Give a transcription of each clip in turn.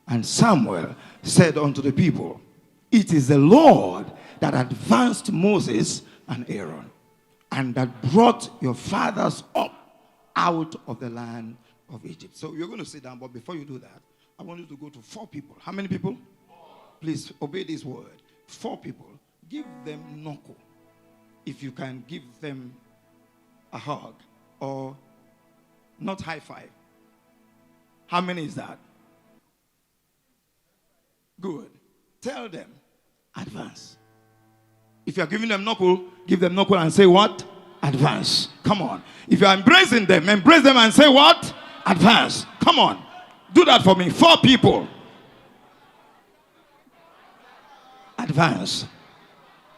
And Samuel said unto the people, it is the Lord that advanced Moses and Aaron, and that brought your fathers up out of the land of Egypt. So you're going to sit down, but before you do that, I want you to go to 4 people. How many people? Please obey this word. 4 people. Give them knuckle. If you can give them a hug or not high five. How many is that? Good. Tell them, advance. If you are giving them knuckle, give them knuckle and say what? Advance. Come on. If you are embrace them and say what? Advance. Come on. Do that for me. 4 people. Advance.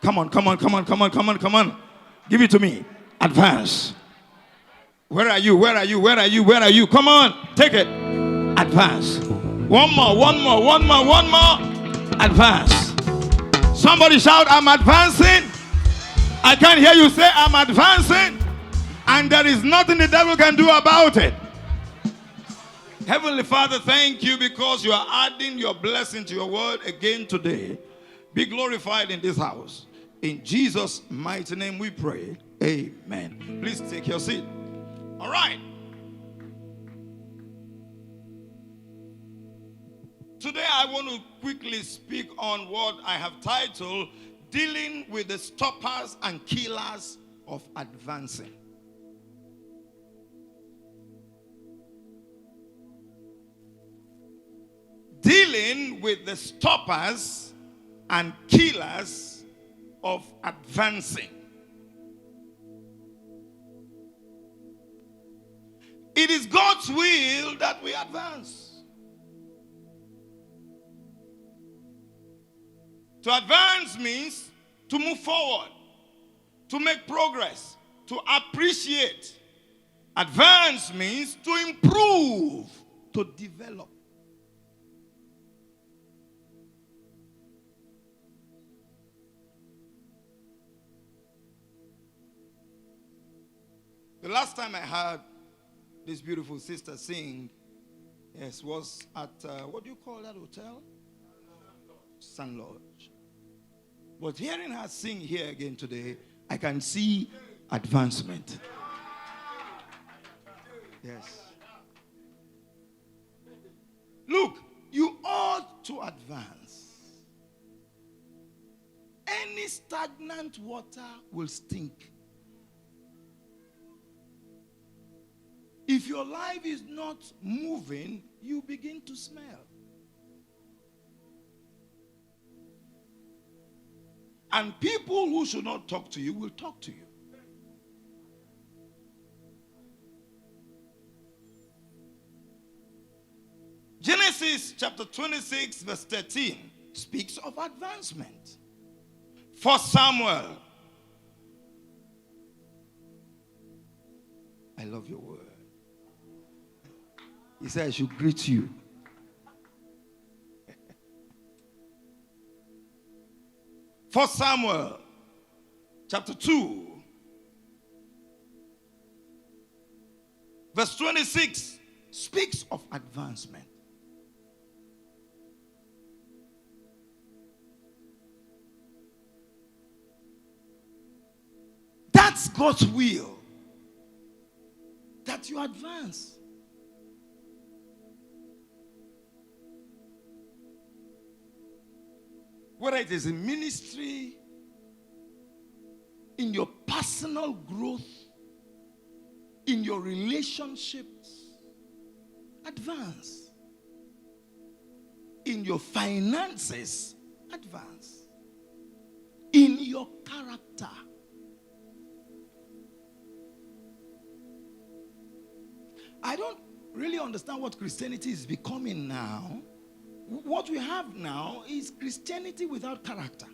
Come on. Give it to me. Advance. Where are you? Come on. Take it. Advance. One more. Advance. Somebody shout, I'm advancing. I can't hear you say, I'm advancing. And there is nothing the devil can do about it. Heavenly Father, thank you because you are adding your blessing to your word again today. Be glorified in this house. In Jesus' mighty name we pray. Amen. Please take your seat. All right. Today I want to quickly speak on what I have titled, Dealing with the Stoppers and Killers of Advancing. Dealing with the stoppers and killers of advancing. It is God's will that we advance. To advance means to move forward, to make progress, to appreciate. Advance means to improve, to develop. The last time I heard this beautiful sister sing, yes, was at, what do you call that hotel? Sun Lodge. But hearing her sing here again today, I can see advancement. Yes. Look, you ought to advance. Any stagnant water will stink. If your life is not moving, you begin to smell. And people who should not talk to you will talk to you. Genesis chapter 26 verse 13 speaks of advancement. For Samuel. I love your word. He said I should greet you. For Samuel, chapter 2, verse 26, speaks of advancement. That's God's will, that you advance. Whether it is in ministry, in your personal growth, in your relationships, advance. In your finances, advance. In your character. I don't really understand what Christianity is becoming now. What we have now is Christianity without character.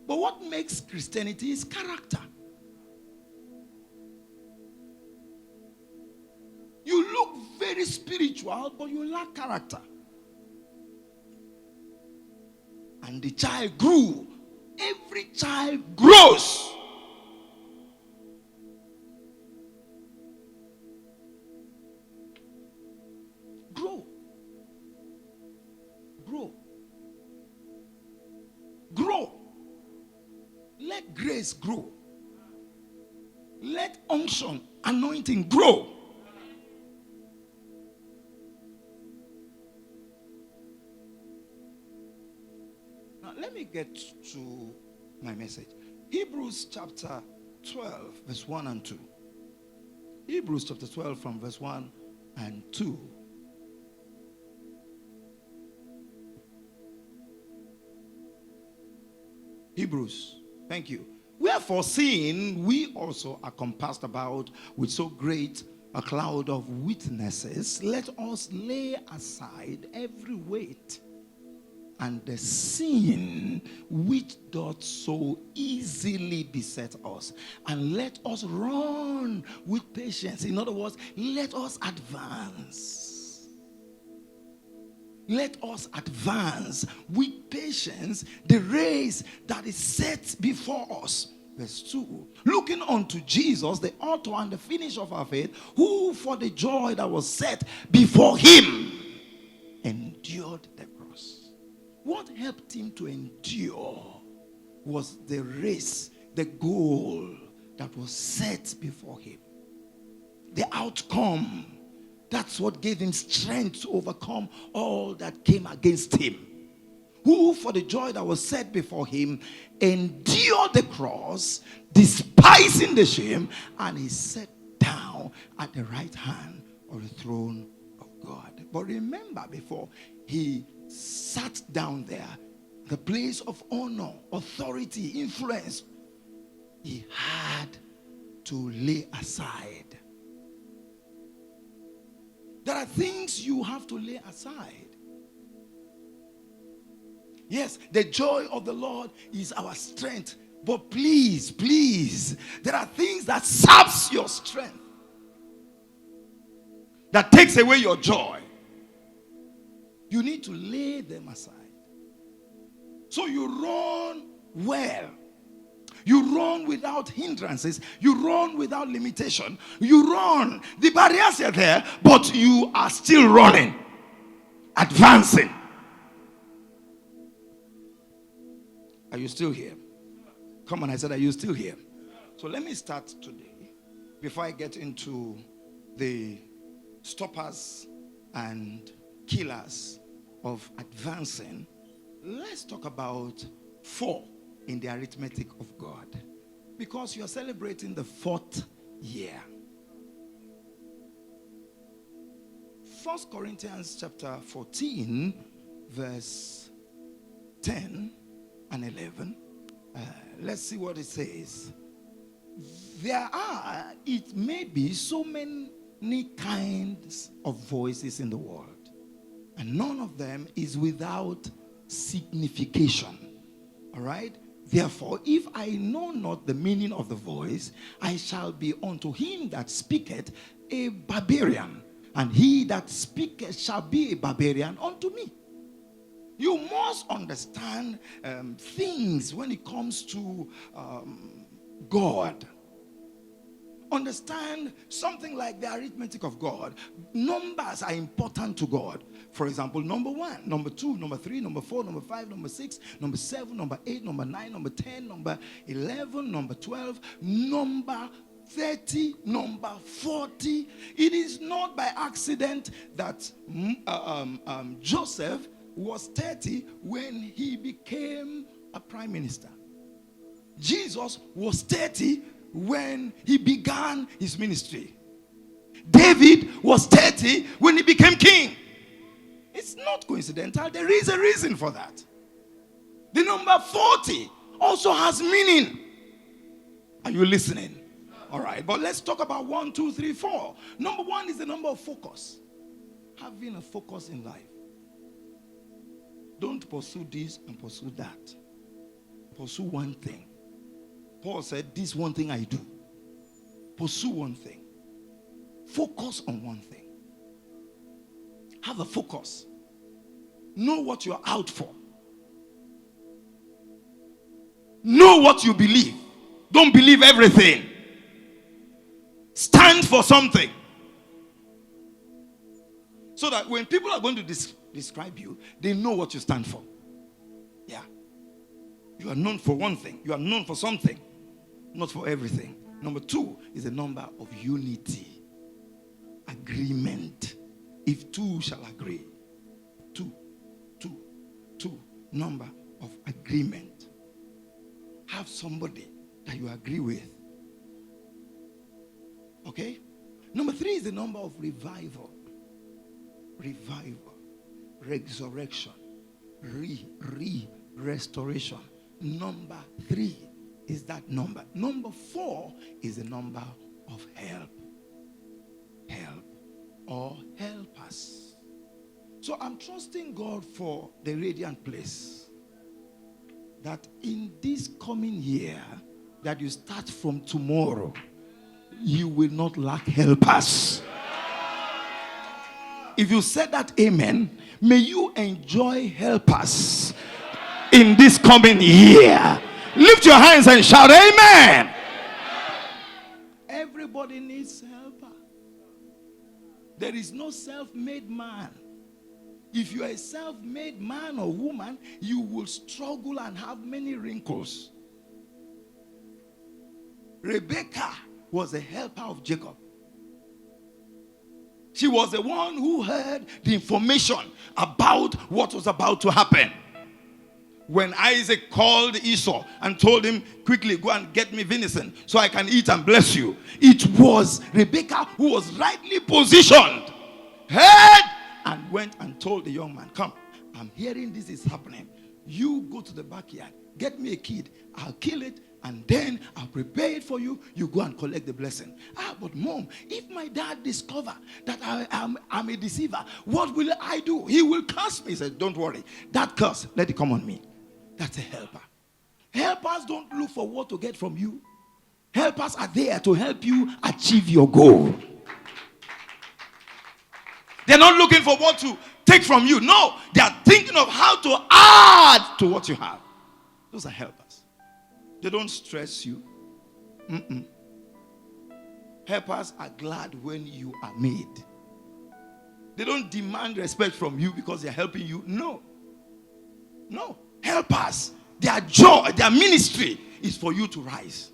But what makes Christianity is character. You look very spiritual, but you lack character. And the child grew. Every child grows. Grow. grace grow. Let unction, anointing grow. Now, let me get to my message. Hebrews chapter 12, verse 1 and 2. Hebrews chapter 12 from verse 1 and 2. Hebrews, thank you. Wherefore, seeing we also are compassed about with so great a cloud of witnesses, let us lay aside every weight and the sin which doth so easily beset us, and let us run with patience. In other words, let us advance. Let us advance with patience the race that is set before us. Verse 2. Looking unto Jesus, the author and the finisher of our faith, who for the joy that was set before him endured the cross. What helped him to endure was the race, the goal that was set before him. The outcome. That's what gave him strength to overcome all that came against him. Who, for the joy that was set before him, endured the cross, despising the shame, and he sat down at the right hand of the throne of God. But remember, before he sat down there, the place of honor, authority, influence, he had to lay aside. There are things you have to lay aside. Yes, the joy of the Lord is our strength. But please, please, there are things that saps your strength, that takes away your joy. You need to lay them aside. So you run well. You run without hindrances. You run without limitation. You run. The barriers are there, but you are still running, advancing. Are you still here? Come on, I said, are you still here? So let me start today, before I get into the stoppers and killers of advancing. Let's talk about 4 in the arithmetic of God, because you're celebrating the 4th year. 1 Corinthians chapter 14, verse 10 and 11. Let's see what it says. There are, it may be, so many kinds of voices in the world, and none of them is without signification. All right? Therefore, if I know not the meaning of the voice, I shall be unto him that speaketh a barbarian, and he that speaketh shall be a barbarian unto me. You must understand things when it comes to God. Understand something like the arithmetic of God. Numbers are important to God. For example, number 1, number 2, number 3, number 4, number 5, number 6, number 7, number 8, number 9, number 10, number 11, number 12, number 30, number 40. It is not by accident that Joseph was 30 when he became a prime minister. Jesus was 30 when he began his ministry. David was 30 when he became king. It's not coincidental. There is a reason for that. The number 40 also has meaning. Are you listening? All right, but let's talk about 1, 2, 3, 4. Number 1 is the number of focus. Having a focus in life. Don't pursue this and pursue that. Pursue one thing. Paul said, this one thing I do. Pursue one thing. Focus on one thing. Have a focus. Know what you're out for. Know what you believe. Don't believe everything. Stand for something. So that when people are going to describe you, they know what you stand for. Yeah. You are known for one thing. You are known for something. not for everything. Number 2 is the number of unity, agreement. If 2 shall agree, 2, number of agreement. Have somebody that you agree with. Okay? Number 3 is the number of revival, resurrection, restoration. Number 3 is that number. Number 4 is the number of help or helpers. So I'm trusting God for the radiant place, that in this coming year, that you start from tomorrow, you will not lack helpers. If you said that, amen, may you enjoy helpers in this coming year. Lift your hands and shout, amen. Everybody needs helper. There is no self-made man. If you are a self-made man or woman, you will struggle and have many wrinkles. Rebecca was a helper of Jacob. She was the one who heard the information about what was about to happen. When Isaac called Esau and told him, quickly go and get me venison so I can eat and bless you, it was Rebecca who was rightly positioned, heard, and went and told the young man, come, I'm hearing this is happening. You go to the backyard, get me a kid, I'll kill it, and then I'll prepare it for you. You go and collect the blessing. But mom, if my dad discover that I'm a deceiver, what will I do? He will curse me. He said, don't worry. That curse, let it come on me. That's a helper. Helpers don't look for what to get from you. Helpers are there to help you achieve your goal. They're not looking for what to take from you. No, they are thinking of how to add to what you have. Those are helpers. They don't stress you. Helpers are glad when you are made. They don't demand respect from you because they're helping you. No. Helpers, their joy, their ministry is for you to rise.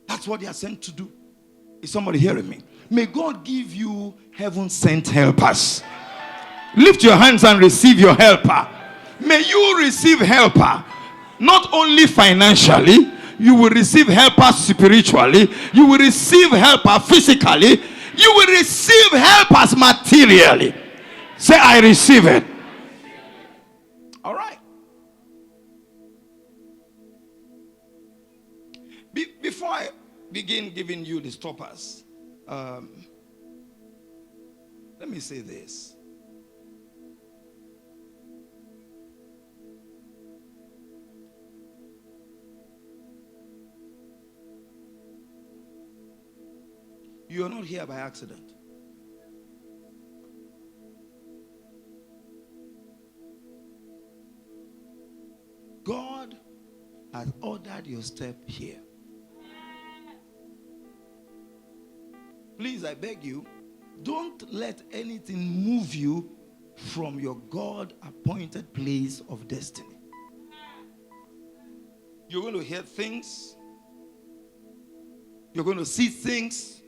That's what they are sent to do. Is somebody hearing me? May God give you heaven-sent helpers. Lift your hands and receive your helper. May you receive helper. Not only financially, you will receive helper spiritually. You will receive helper physically. You will receive helpers materially. Say, I receive it. All right. Before I begin giving you the stoppers, let me say this. You are not here by accident. God has ordered your step here. Please, I beg you, don't let anything move you from your God-appointed place of destiny. You're going to hear things. You're going to see things.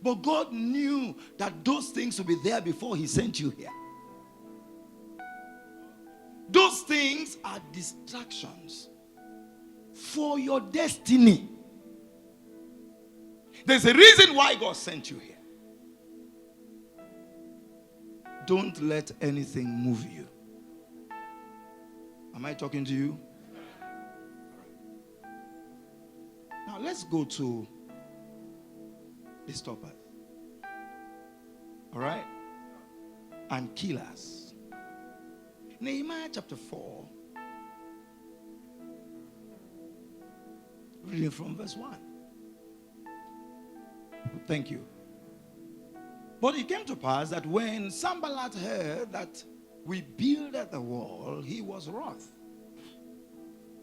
But God knew that those things would be there before he sent you here. Those things are distractions for your destiny. There's a reason why God sent you here. Don't let anything move you. Am I talking to you? Now let's go to the stoppers. All right? And killers. Nehemiah chapter 4. Reading from verse 1. Thank you. But it came to pass that when Sanballat heard that we builded the wall, he was wroth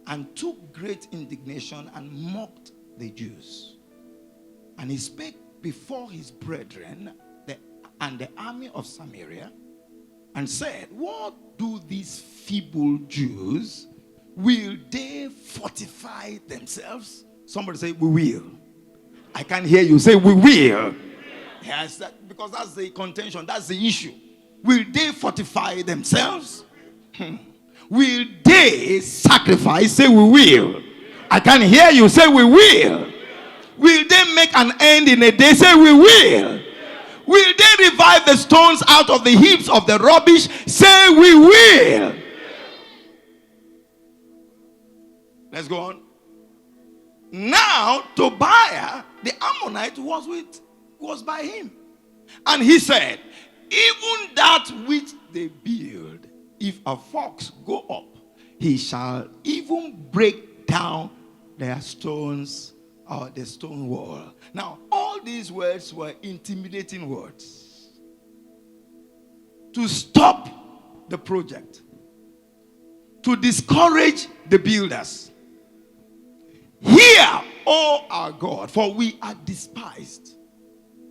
and took great indignation and mocked the Jews. And he spake before his brethren and the army of Samaria and said, what do these feeble Jews? Will they fortify themselves Somebody say, we will. I can't hear you. Say, we will. Yes, because that's the contention. That's the issue. Will they fortify themselves? Will they sacrifice? Say, we will. I can't hear you. Say, we will. Will they make an end in a day? Say, we will. Will they revive the stones out of the heaps of the rubbish? Say, we will. Let's go on. Now, Tobiah, the Ammonite, was by him. And he said, even that which they build, if a fox go up, he shall even break down their stones or the stone wall. Now, all these words were intimidating words to stop the project, to discourage the builders. Hear, O our God, for we are despised,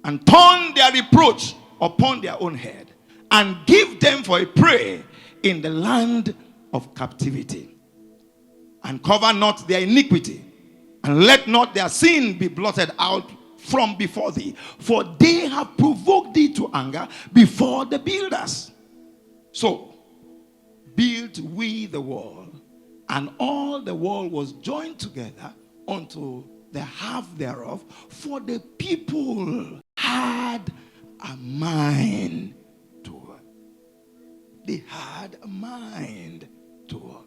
and turn their reproach upon their own head, and give them for a prey in the land of captivity. And cover not their iniquity, and let not their sin be blotted out from before thee. For they have provoked thee to anger before the builders. So built we the wall, and all the wall was joined together unto the half thereof, for the people had a mind to work. They had a mind to work.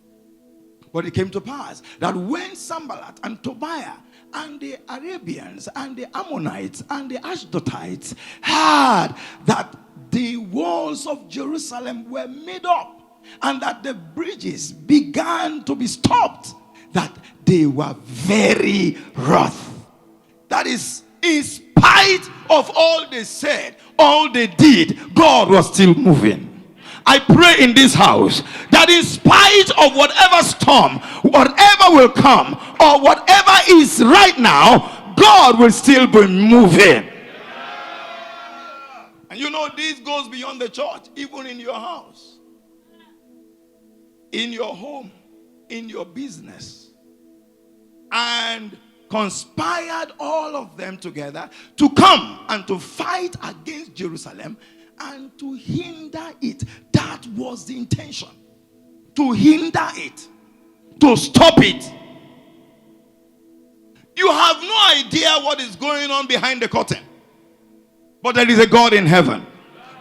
But it came to pass that when Sanballat and Tobiah and the Arabians and the Ammonites and the Ashdodites heard that the walls of Jerusalem were made up and that the bridges began to be stopped, that they were very wroth. That is, in spite of all they said, all they did, God was still moving. I pray in this house that in spite of whatever storm, whatever will come, or whatever is right now, God will still be moving. And you know, this goes beyond the church, even in your house, in your home, in your business. And conspired all of them together to come and to fight against Jerusalem and to hinder it. That was the intention. To hinder it. To stop it. You have no idea what is going on behind the curtain. But there is a God in heaven.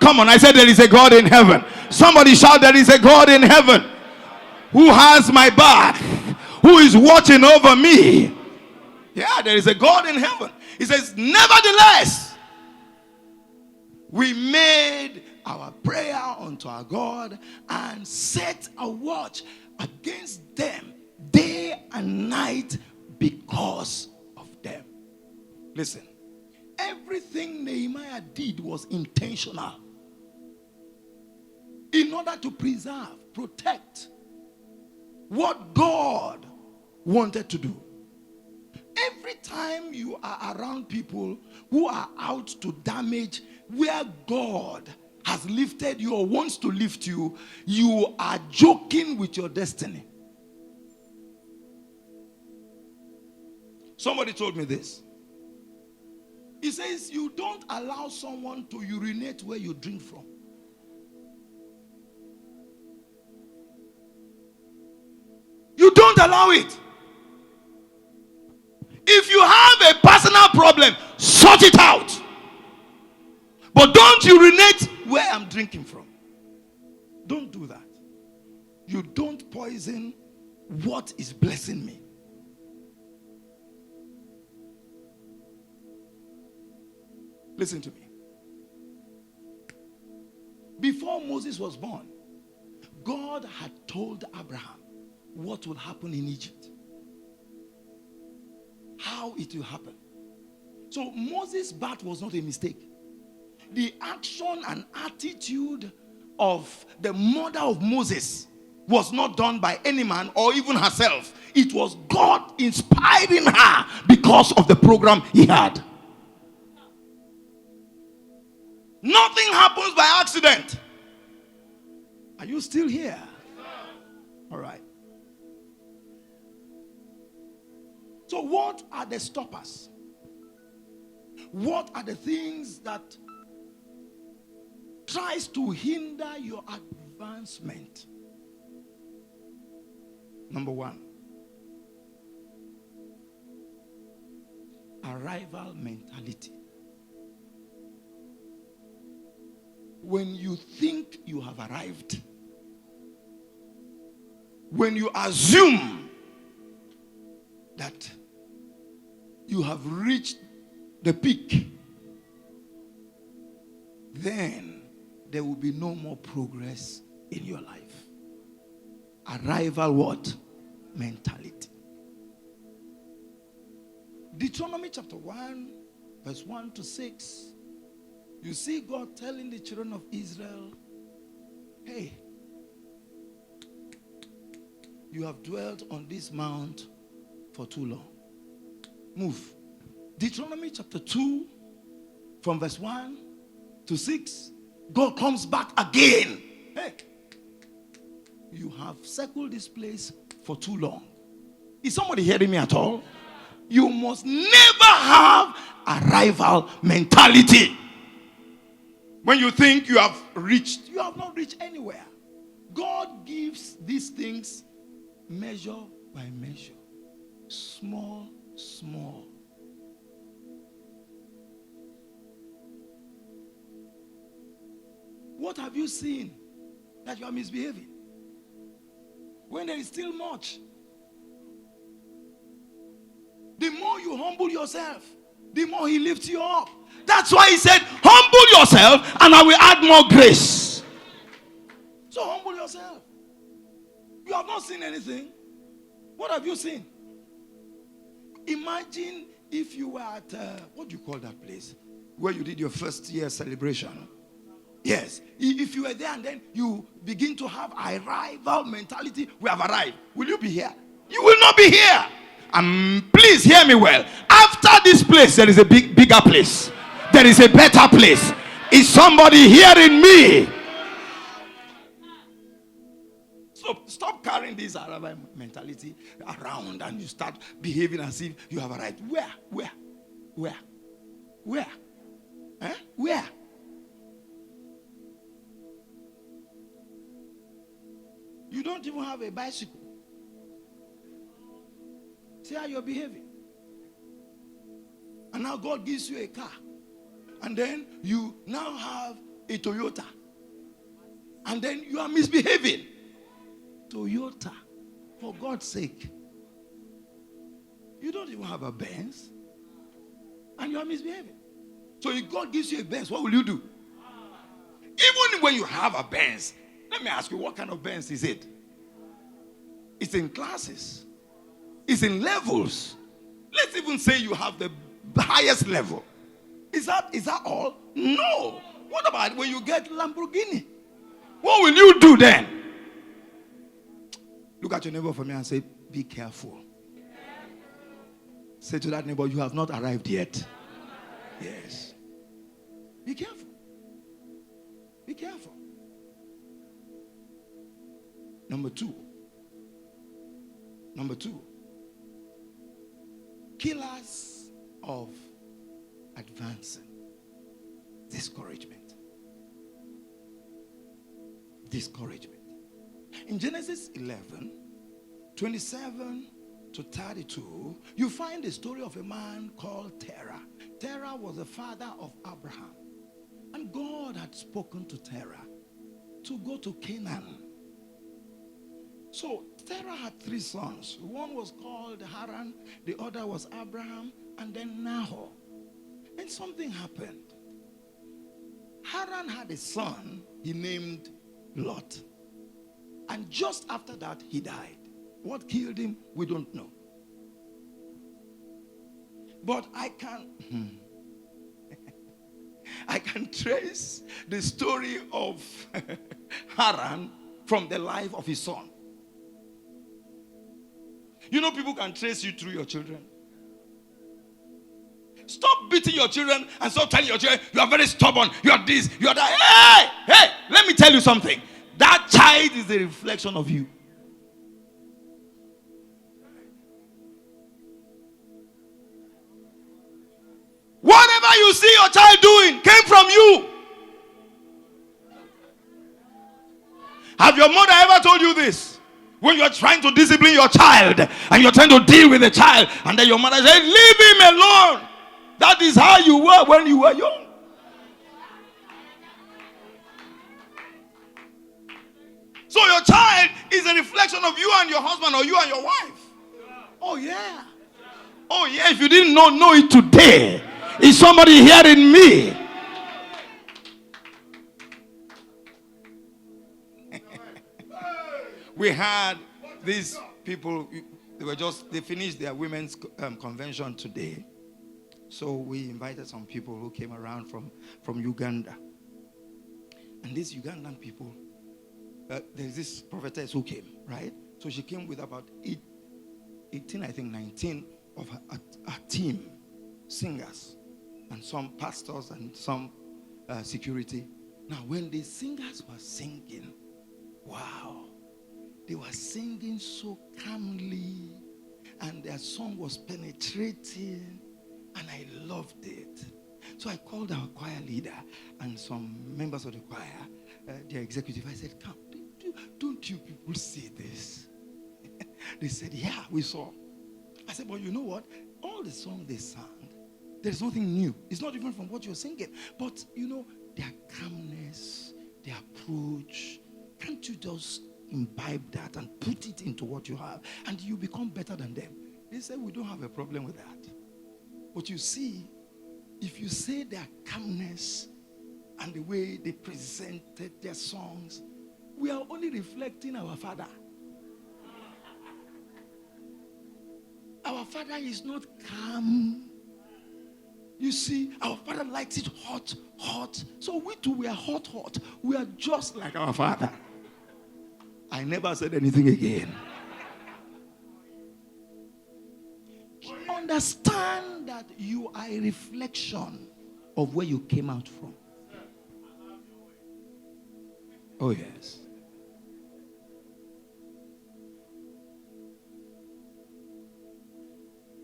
Come on, I said there is a God in heaven. Somebody shout, there is a God in heaven who has my back, who is watching over me. Yeah, there is a God in heaven. He says, nevertheless, we made our prayer unto our God and set a watch against them day and night because of them. Listen, everything Nehemiah did was intentional in order to preserve, protect what God wanted to do. Every time you are around people who are out to damage where God has lifted you or wants to lift you, you are joking with your destiny. Somebody told me this. He says, you don't allow someone to urinate where you drink from. You don't allow it. If you have a personal problem, sort it out. But don't urinate where I'm drinking from. Don't do that. You don't poison what is blessing me. Listen to me. Before Moses was born, God had told Abraham what will happen in Egypt. How it will happen. So Moses' birth was not a mistake. The action and attitude of the mother of Moses was not done by any man or even herself. It was God inspiring her because of the program he had. Nothing happens by accident. Are you still here? All right. So what are the stoppers? What are the things that tries to hinder your advancement? Number one, arrival mentality. When you think you have arrived, when you assume that you have reached the peak, then there will be no more progress in your life. Arrival what? Mentality. Deuteronomy chapter 1, verse 1 to 6. You see God telling the children of Israel, hey, you have dwelt on this mount for too long. Move. Deuteronomy chapter 2, from verse 1 to 6, God comes back again. Hey, you have circled this place for too long. Is somebody hearing me at all? You must never have arrival mentality. When you think you have reached, you have not reached anywhere. God gives these things measure by measure. Small, small. What have you seen that you are misbehaving? When there is still much. The more you humble yourself, the more he lifts you up. That's why he said, humble yourself and I will add more grace. So humble yourself. You have not seen anything. What have you seen? Imagine if you were at, what do you call that place? Where you did your first year celebration. Yes. If you were there and then you begin to have arrival mentality, we have arrived. Will you be here? You will not be here. Please hear me well. After this place, there is a bigger place. There is a better place. Is somebody hearing me? So stop carrying this arrival mentality around and you start behaving as if you have arrived. Where? Eh? Where? You don't even have a bicycle. See how you're behaving. And now God gives you a car. And then you now have a Toyota. And then you are misbehaving. Toyota. For God's sake. You don't even have a Benz. And you are misbehaving. So if God gives you a Benz, what will you do? Even when you have a Benz, let me ask you, what kind of Benz is it? It's in classes. It's in levels. Let's even say you have the highest level. Is that all? No. What about when you get Lamborghini? What will you do then? Look at your neighbor for me and say, be careful. Say to that neighbor, you have not arrived yet. Yes. Be careful. Be careful. Number two. Killers of advancing. Discouragement. In Genesis 11, 27 to 32, you find the story of a man called Terah. Terah was the father of Abraham. And God had spoken to Terah to go to Canaan. So Terah had 3 sons. One was called Haran, the other was Abraham, and then Nahor. And something happened. Haran had a son he named Lot. And just after that, he died. What killed him, we don't know. But I can trace the story of Haran from the life of his son. You know, people can trace you through your children. Stop beating your children and stop telling your children, you are very stubborn, you are this, you are that. Hey, let me tell you something. That child is a reflection of you. whatever you see your child doing came from you. Have your mother ever told you this? When you're trying to discipline your child and you're trying to deal with the child, and then your mother says, leave him alone. That is how you were when you were young. So your child is a reflection of you and your husband, or you and your wife. Oh yeah. Oh yeah, if you didn't know it today. Is somebody hearing me? We had these people, they finished their women's convention today. So we invited some people who came around from Uganda. And these Ugandan people, there's this prophetess who came, right? So she came with about 18, I think 19 of her team, singers, and some pastors and some security. Now, when the singers were singing, wow, they were singing so calmly, and their song was penetrating, and I loved it. So I called our choir leader and some members of the choir, their executive. I said, come, don't you people see this? They said, yeah, we saw. I said, but you know what? All the songs they sang, there's nothing new. It's not even from what you're singing. But, you know, their calmness, their approach, can't you just imbibe that and put it into what you have, and you become better than them? They said, we don't have a problem with that. But you see, if you say their calmness and the way they presented their songs, we are only reflecting our Father. Our Father is not calm. You see, our Father likes it hot, hot. So we too, we are hot, hot. We are just like our Father. I never said anything again. Understand that you are a reflection of where you came out from. Oh, yes.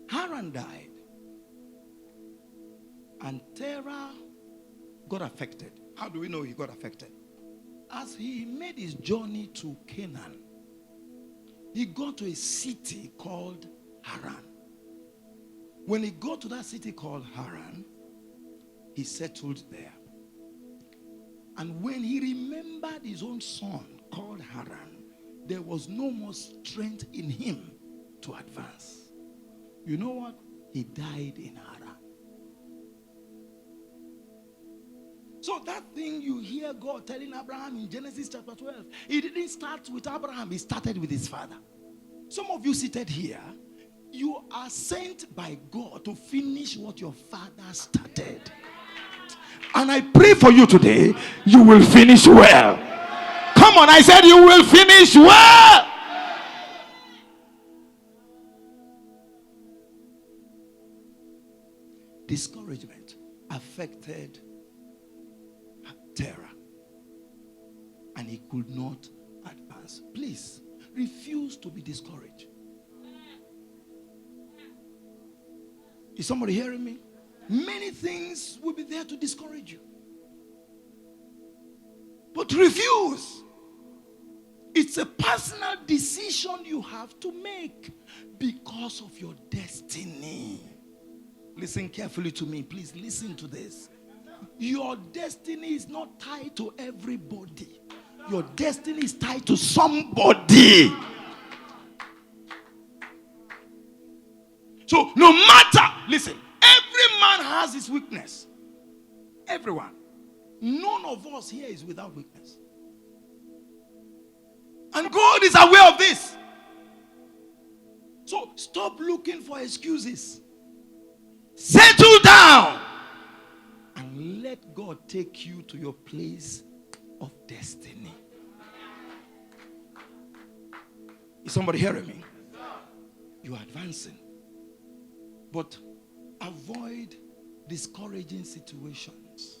Haran died, and Terah got affected. How do we know he got affected? As he made his journey to Canaan, he got to a city called Haran. When he got to that city called Haran, he settled there. And when he remembered his own son called Haran, there was no more strength in him to advance. You know what? He died in Haran. So that thing you hear God telling Abraham in Genesis chapter 12, he didn't start with Abraham, he started with his father. Some of you seated here, you are sent by God to finish what your father started. And I pray for you today, you will finish well. Come on, I said you will finish well. Discouragement affected Terah, and he could not advance. Please, refuse to be discouraged. Is somebody hearing me? Many things will be there to discourage you, but refuse. It's a personal decision you have to make because of your destiny. Listen carefully to me. Please listen to this. Your destiny is not tied to everybody. Your destiny is tied to somebody. So no matter, listen, every man has his weakness. Everyone. None of us here is without weakness. And God is aware of this. So stop looking for excuses. Settle down and let God take you to your place of destiny. Is somebody hearing me? You are advancing. But avoid discouraging situations.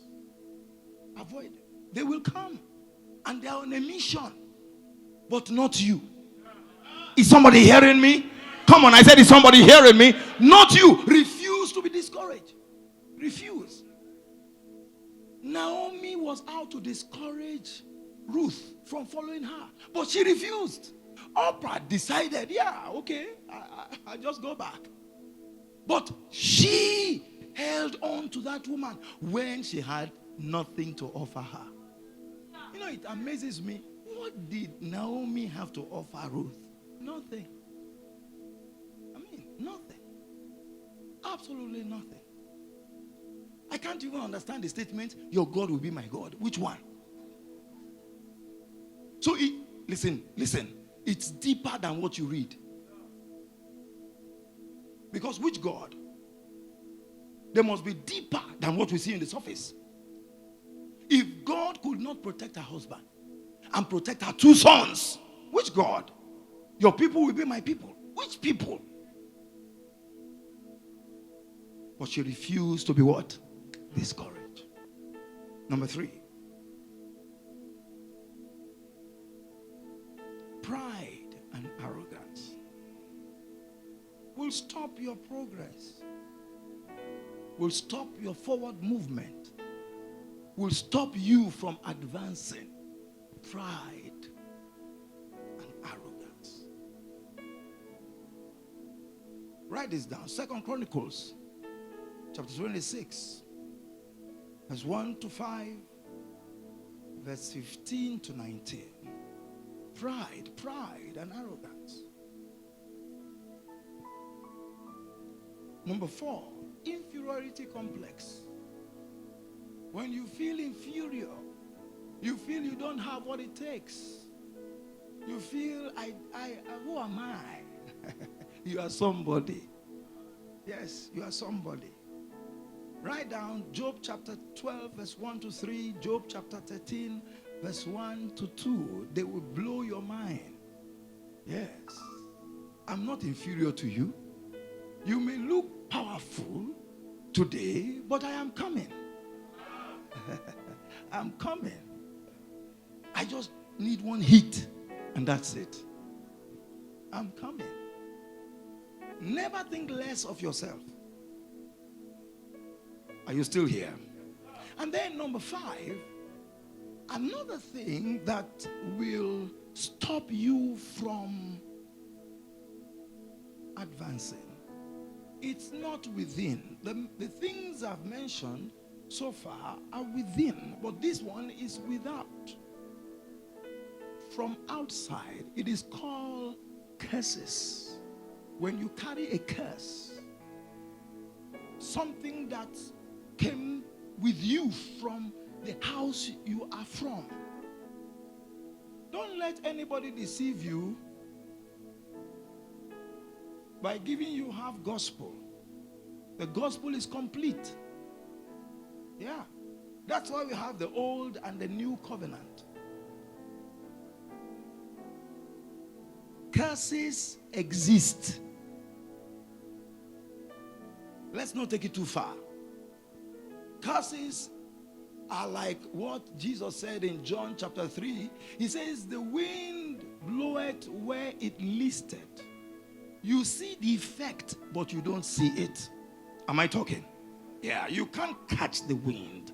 Avoid them. They will come. And they are on a mission. But not you. Is somebody hearing me? Come on, I said, is somebody hearing me? Not you. Refuse to be discouraged. Refused. Naomi was out to discourage Ruth from following her, but she refused. Oprah decided, yeah, okay, I just go back. But she held on to that woman when she had nothing to offer her. You know, it amazes me. What did Naomi have to offer Ruth? Nothing. I mean, nothing. Absolutely nothing. I can't even understand the statement, your God will be my God. Which one? So, listen. It's deeper than what you read. Because which God? They must be deeper than what we see in the surface. If God could not protect her husband and protect her 2 sons, which God? Your people will be my people. Which people? But she refused to be what? Discouraged. Number 3. Pride and arrogance will stop your progress, will stop your forward movement, will stop you from advancing. Pride and arrogance. Write this down. 2 Chronicles chapter 26, verse 1 to 5, verse 15 to 19. Pride and arrogance. Number 4, inferiority complex. When you feel inferior, you feel you don't have what it takes. You feel, who am I? You are somebody. Yes, you are somebody. Write down Job chapter 12, verse 1 to 3, Job chapter 13, verse 1 to 2. They will blow your mind. Yes. I'm not inferior to you. You may look powerful today, but I am coming. I'm coming. I just need one hit, and that's it. I'm coming. Never think less of yourself. Are you still here? And then number 5, another thing that will stop you from advancing. It's not within. The things I've mentioned so far are within, but this one is without. From outside, it is called curses. When you carry a curse, something that came with you from the house you are from. Don't let anybody deceive you by giving you half gospel. The gospel is complete. Yeah. That's why we have the old and the new covenant. Curses exist. Let's not take it too far. Curses are like what Jesus said in John chapter 3. He says, the wind bloweth where it listed. You see the effect, but you don't see it. Am I talking? Yeah, you can't catch the wind,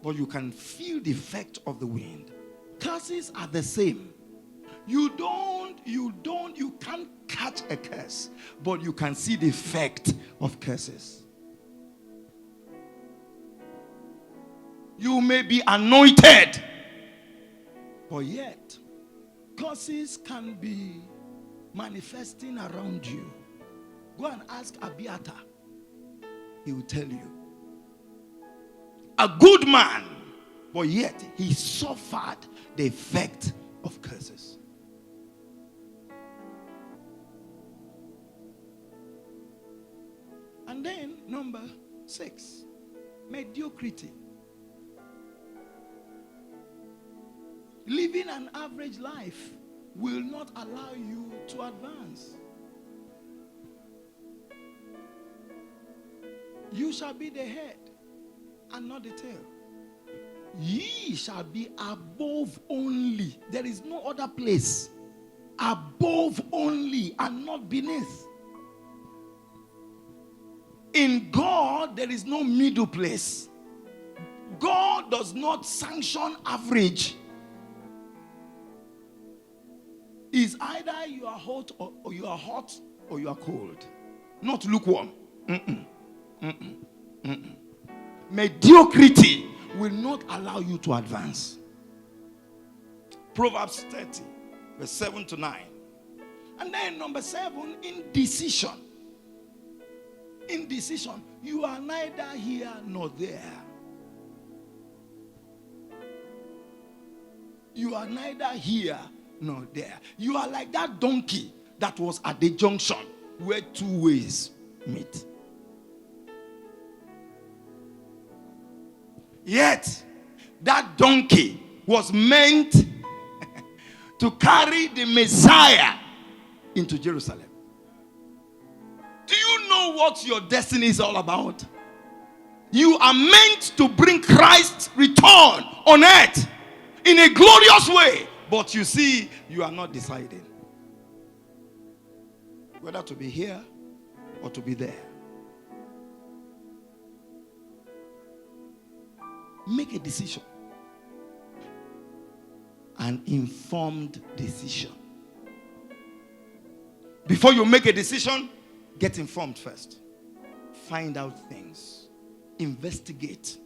but you can feel the effect of the wind. Curses are the same. You can't catch a curse, but you can see the effect of curses. You may be anointed, but yet curses can be manifesting around you. Go and ask Abiathar. He will tell you. A good man, but yet he suffered the effect of curses. And then number 6, mediocrity. Living an average life will not allow you to advance. You shall be the head and not the tail. Ye shall be above only. There is no other place. Above only and not beneath. In God, there is no middle place. God does not sanction average. It's either you are hot or you are hot or you are cold. Not lukewarm. Mediocrity will not allow you to advance. Proverbs 30, verse 7 to 9. And then number 7, indecision. Indecision. You are neither here nor there. You are neither here nor there. You are like that donkey that was at the junction where two ways meet. Yet, that donkey was meant to carry the Messiah into Jerusalem. Do you know what your destiny is all about? You are meant to bring Christ's return on earth in a glorious way. But you see, you are not deciding whether to be here or to be there. Make a decision. An informed decision. Before you make a decision, get informed first. Find out things. Investigate.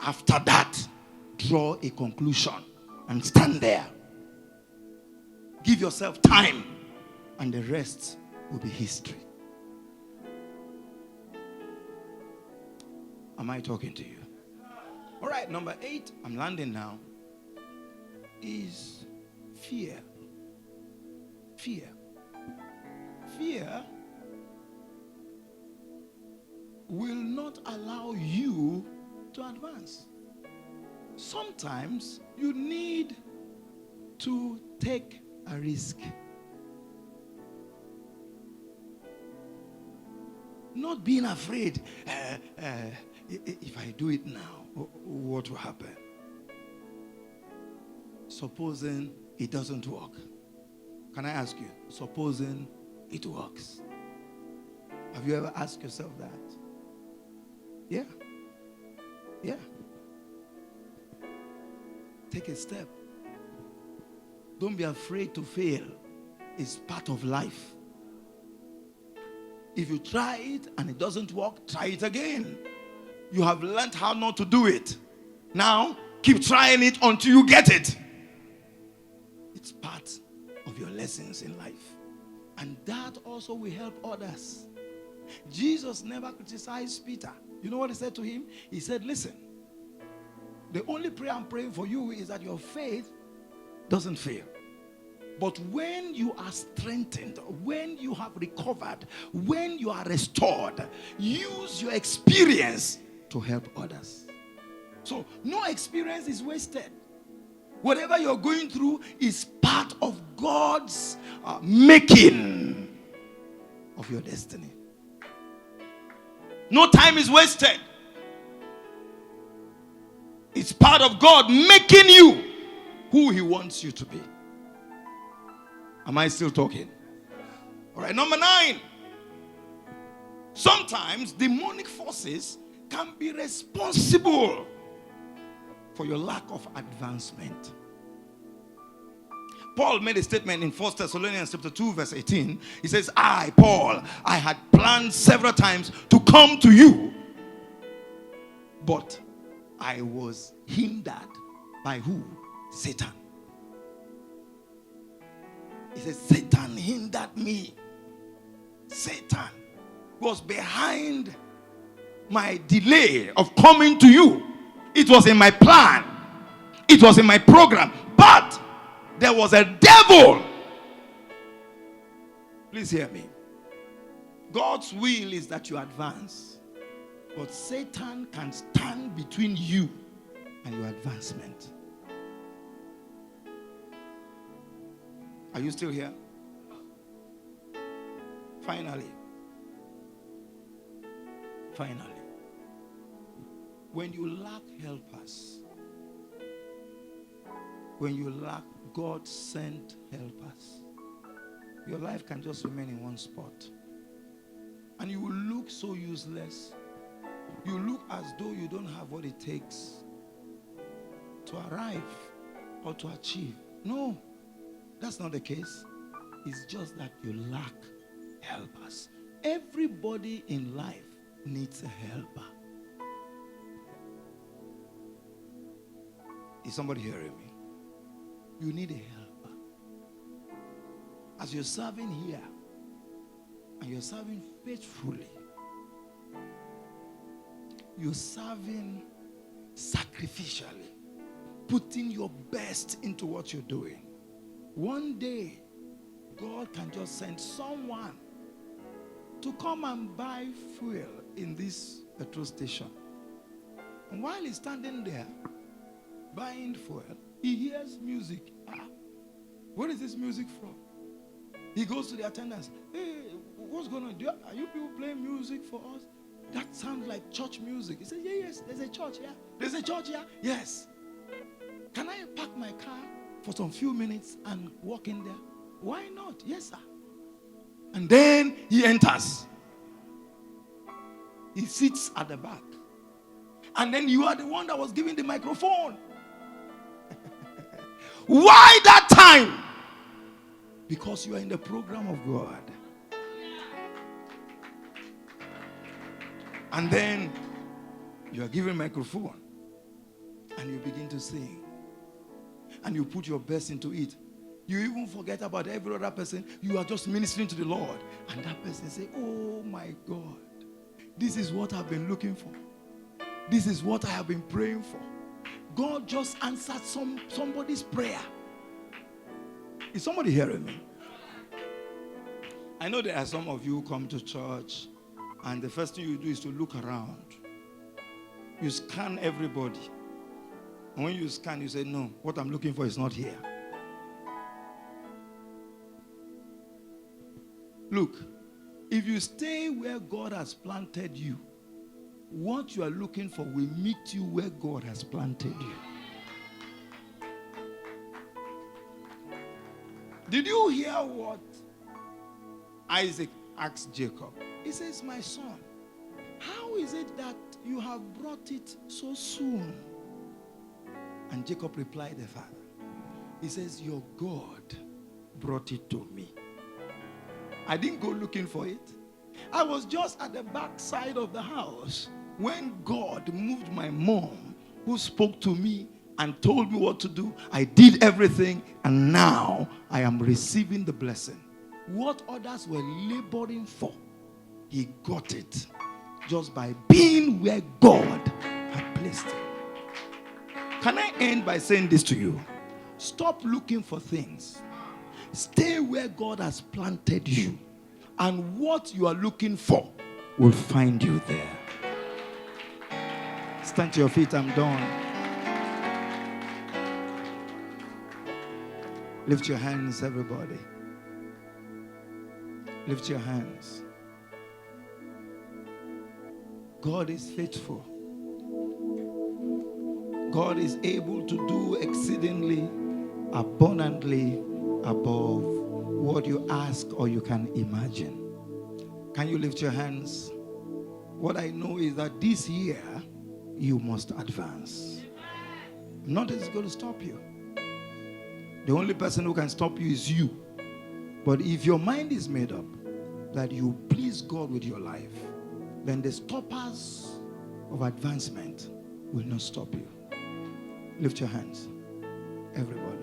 After that, draw a conclusion and stand there. Give yourself time, and the rest will be history. Am I talking to you? All right, number 8, I'm landing now, is fear. Fear. Fear will not allow you to advance. Sometimes you need to take a risk. Not being afraid. If I do it now, what will happen? Supposing it doesn't work. Can I ask you? Supposing it works. Have you ever asked yourself that? Yeah. Yeah. Take a step. Don't be afraid to fail. It's part of life. If you try it and it doesn't work, try it again. You have learned how not to do it. Now, keep trying it until you get it. It's part of your lessons in life. And that also will help others. Jesus never criticized Peter. You know what he said to him? He said, listen, the only prayer I'm praying for you is that your faith doesn't fail. But when you are strengthened, when you have recovered, when you are restored, use your experience to help others. So no experience is wasted. Whatever you're going through is part of God's making of your destiny. No time is wasted. It's part of God making you who He wants you to be. Am I still talking? All right, number 9. Sometimes demonic forces can be responsible for your lack of advancement. Paul made a statement in 1 Thessalonians chapter 2 verse 18. He says, I, Paul, I had planned several times to come to you, but I was hindered by who? Satan. He says, Satan hindered me. Satan was behind my delay of coming to you. It was in my plan. It was in my program. But there was a devil. Please hear me. God's will is that you advance. But Satan can stand between you and your advancement. Are you still here? Finally, when you lack helpers, when you lack God-sent helpers, your life can just remain in one spot. And you will look so useless. You look as though you don't have what it takes to arrive or to achieve. No, that's not the case. It's just that you lack helpers. Everybody in life needs a helper. Is somebody hearing me? You need a helper. As you're serving here, and you're serving faithfully, you're serving sacrificially, putting your best into what you're doing. One day, God can just send someone to come and buy fuel in this petrol station. And while he's standing there buying fuel, he hears music. Where is this music from? He goes to the attendants. Hey, what's going on? Are you people playing music for us? That sounds like church music. He says, yeah, yes, there's a church here. There's a church here? Yes. Can I park my car for some few minutes and walk in there? Why not? Yes, sir. And then he enters. He sits at the back. And then you are the one that was giving the microphone. Why that time? Because you are in the program of God. And then you are given microphone and you begin to sing. And you put your best into it. You even forget about every other person. You are just ministering to the Lord. And that person say, oh my God, this is what I've been looking for. This is what I have been praying for. God just answered somebody's prayer. Is somebody hearing me? I know there are some of you who come to church and the first thing you do is to look around. You scan everybody. And when you scan, you say, no, what I'm looking for is not here. Look, if you stay where God has planted you, what you are looking for will meet you where God has planted you. Did you hear what Isaac asked Jacob? He says, my son, how is it that you have brought it so soon? And Jacob replied the father. He says, your God brought it to me. I didn't go looking for it. I was just at the back side of the house when God moved my mom, who spoke to me and told me what to do. I did everything, and now I am receiving the blessing. What others were laboring for, he got it just by being where God had placed him. Can I end by saying this to you? Stop looking for things. Stay where God has planted you, and what you are looking for will find you there. Stand to your feet, I'm done. Lift your hands, everybody. Lift your hands. God is faithful. God is able to do exceedingly abundantly above what you ask or you can imagine. Can you lift your hands? What I know is that this year you must advance. Nothing is going to stop you. The only person who can stop you is you. But if your mind is made up that you please God with your life, then the stoppers of advancement will not stop you. Lift your hands, everybody.